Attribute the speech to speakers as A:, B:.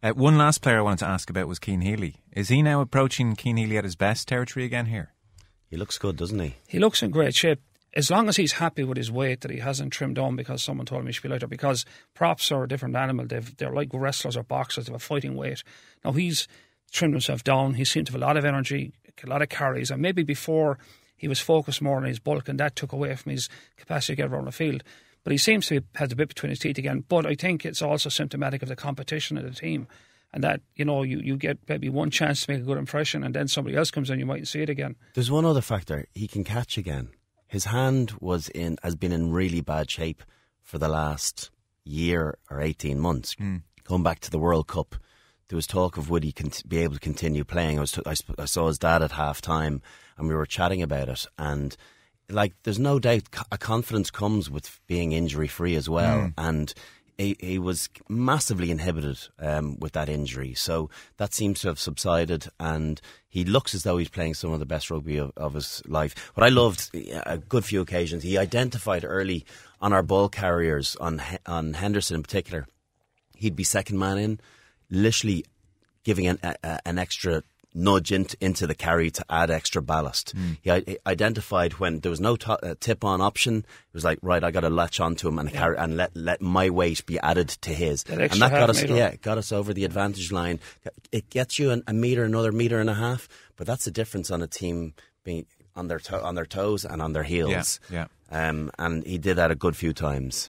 A: One last player I wanted to ask about was Cian Healy. Is he now approaching Cian Healy at his best territory again here?
B: He looks good, doesn't he?
C: He looks in great shape. As long as he's happy with his weight, that he hasn't trimmed down because someone told him he should be lighter, because props are a different animal. They're like wrestlers or boxers. They have a fighting weight. Now he's trimmed himself down. He seemed to have a lot of energy, a lot of carries, and maybe before he was focused more on his bulk, and that took away from his capacity to get around the field. But he seems to have the bit between his teeth again. But I think it's also symptomatic of the competition of the team, and that, you know, you get maybe one chance to make a good impression, and then somebody else comes in, you mightn't see it again.
B: There's one other factor. He can catch again. His hand has been in really bad shape for the last year or 18 months. Going back to the World Cup, there was talk of would he be able to continue playing. I saw his dad at half time, and we were chatting about it. And like, there's no doubt a confidence comes with being injury free as well. And he was massively inhibited with that injury. So that seems to have subsided, and he looks as though he's playing some of the best rugby of his life. What I loved, a good few occasions, he identified early on our ball carriers, on Henderson in particular. He'd be second man in, literally giving an extra nudge into the carry to add extra ballast. He identified when there was no tip-on option. It was like, right, I got to latch onto him and carry, and let my weight be added to his.
C: And
B: that got us over the advantage line. It gets you a metre, another metre and a half, but that's the difference on a team being on their toes and on their heels.
A: Yeah.
B: And he did that a good few times.